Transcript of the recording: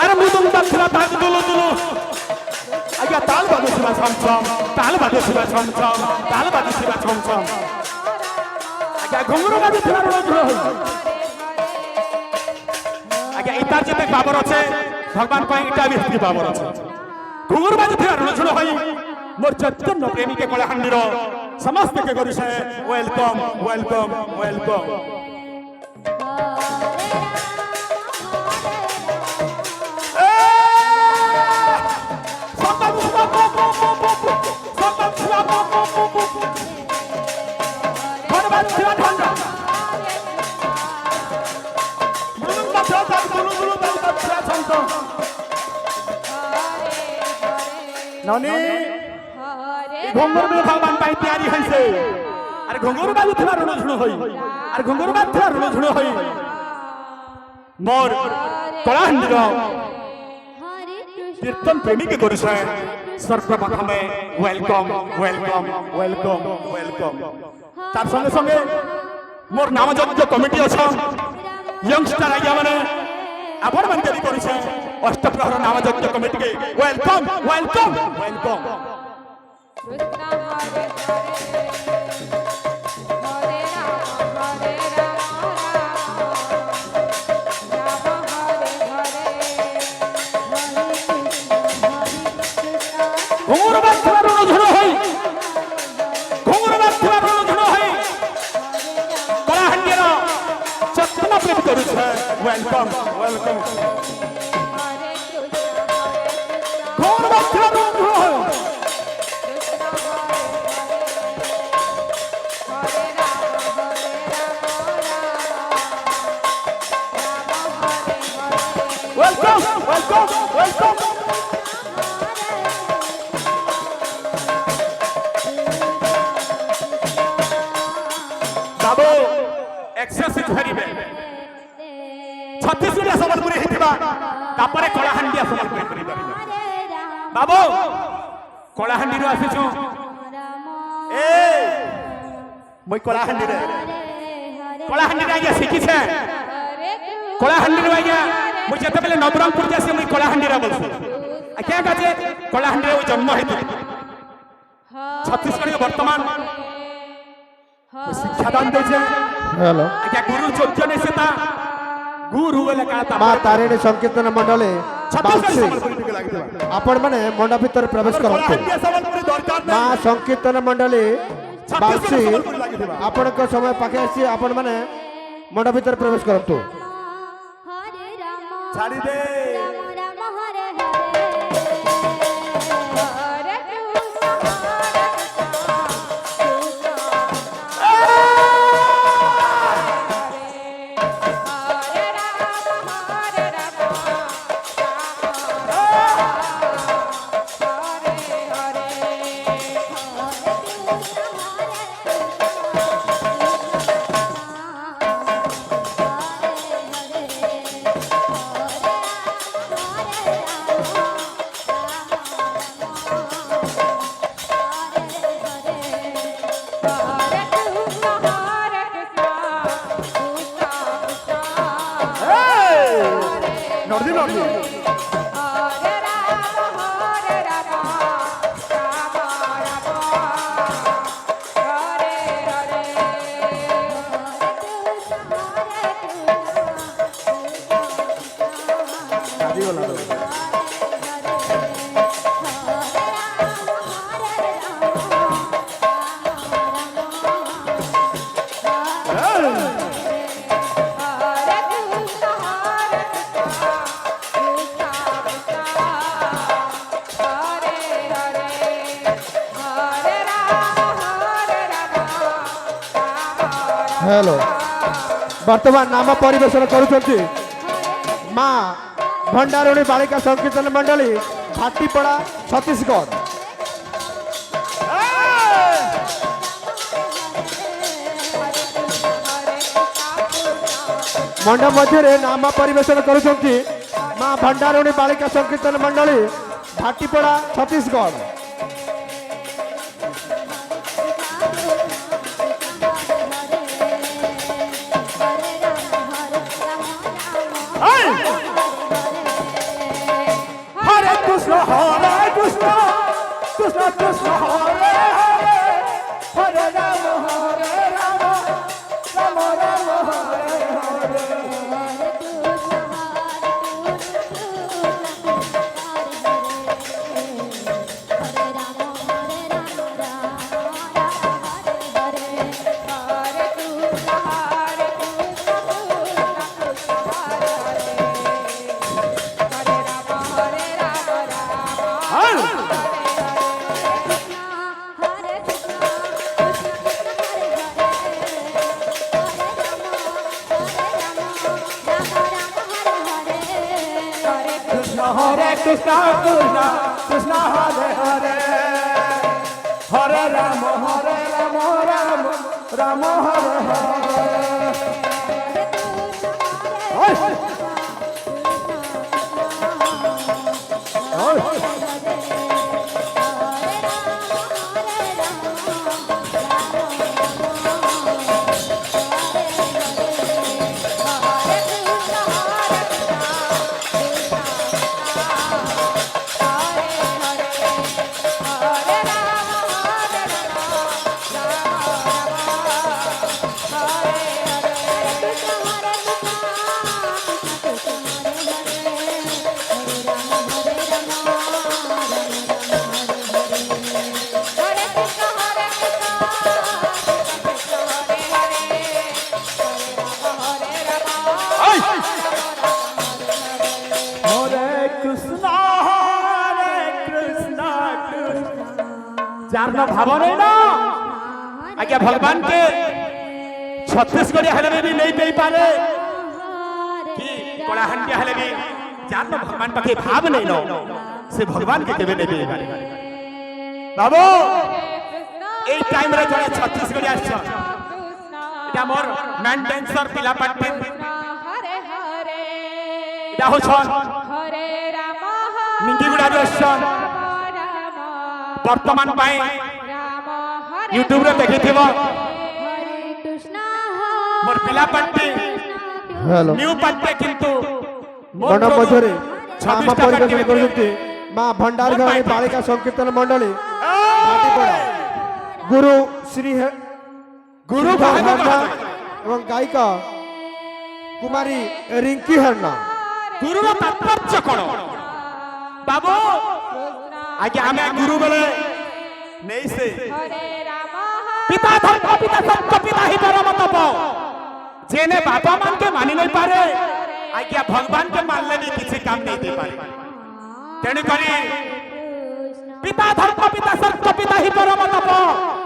আরে মুদুম বাজছিল তাল দুলু দুলু আজ্ঞা তাল বাজছিল ছমছম তাল বাজছিল ছমছম তাল বাজছিল ছমছম আজ্ঞা ঘুঙুর বাজছিল রোজ আজ্ঞা ইতার যেতে বাবর আছে ভগবান পাই ইটা বি বাবর আছে ঘুঙুর বাজছিল রোজ হই মোর চৈতন্য প্রেমিকে কলাহান্ডির সমস্ত কে করিছে ওয়েলকম ওয়েলকম ওয়েলকম ननी घुंगुर में भगवान पाई तैयारी हइसे अरे घुंगुर बाजू थला रण झुण होई अरे घुंगुर बाजू थला रण झुण होई मोर कलाहंडीर कीर्तन प्रेमी के करिसे सर्वप्रथम वेलकम वेलकम वेलकम वेलकम तार संगे संगे मोर नामजज्ञ कमिटी अच्छा यंगस्टर आज्ञा माने आपण मन के करिसे अष्टप्रहर नामजज्ञ कमिटी के वेलकम वेलकम वेलकम घुंगुर बाजছিল रण झुण होई घुंगुर बाजছিল रण झुण होई कलाहांडीर चतुला प्रेम करिसे वेलकम वेलकम घुंगुर बाजছিল रण झुण होई वेलकम वेलकम वेलकम बाबू एक्सरसाइज करिबे छत्तीसगढ़ संबलपुर हिथिबा तापरे कलाहांडिया संबलपुर करिबा बाबू कलाहांडी रो आसीछु ए মই कलाहांडी रे आज्ञा शिखिछे कलाहांडी रो आज्ञा মই जेते बेले नवरंगपुर जासी মই कलाहांडी रे बोलछु क्या काजे कलाहांडी रे जन्म हेतु छत्तीसगढ़ वर्तमान शिक्षादान देছে हेलो क्या गुरु चोजने से ता गुरु वाला का ता मां तारिणी संकीर्तन मंडले बाउसी आपण माने मंडा भीतर प्रवेश करते मां संकीर्तन मंडली बाउसी आपण को समय पाके आसी आपण माने मंडा भीतर प्रवेश करतो छाड़ी दे नर्दी नर्दी हेलो वर्तमान नाम परिवेशन करुछंती मां भंडारुणी बालिका संकीर्तन मंडली भाटीपड़ा छत्तीसगढ़ मंडप मध्य नाम परिवेशन करुछंती मां भंडारुणी बालिका संकीर्तन मंडली भाटीपड़ा छत्तीसगढ़ কৃষ্ণ কৃষ্ণ কৃষ্ণ হরে হরে হরে রাম রাম রাম হরে হরে যার না ভাবনে না আজ্ঞা ভগবান के ছত্তিশগড়ি হেলে भी नहीं पेई पारे कि कलाहांडिया हेले भी যার না भगवान पाखे भाव नहीं नो से भगवान के केबे नहीं पेई पारे बाबू এই টাইম রে জনে ছত্তিশগড়ি আসছ এটা মোর ম্যান ড্যান্সার পিলা পাটি হরে হরে এটা হছ হরে রাম মিঙ্গিগুড়া আসছ বর্তমান পাই यूट्यूब रे देखिथिब হরে কৃষ্ণ मोर पिला पाटी হ্যালো न्यू पाटी किंतु মন মধ্যে ଆମ ପରିବେଷଣ କରୁଛନ୍ତି ମା ଭଣ୍ଡାରଘର ବାଳିକା ସଂକୀର୍ତ୍ତନ ମଣ୍ଡଳୀ ଭାଟିପଡ଼ା ଗୁରୁ ଶ୍ରୀ गुरु ହର୍ଣ୍ଣା ଏବଂ ଗାୟିକା କୁମାରୀ ରିଙ୍କି ହର୍ଣ୍ଣା गुरु रो तात्पर्य कोन बाबू आगे हमें गुरु बोले नहीं से হরে রাম पिता धर्म पिता सत्य पिता ही परम तप जेने बाबा मान के मानी नहीं पारे आज्ञा भगवान के मानले भी किसी काम नहीं दे पारे तेणु करी पिता धर्म पिता सत्य पिता ही परम तप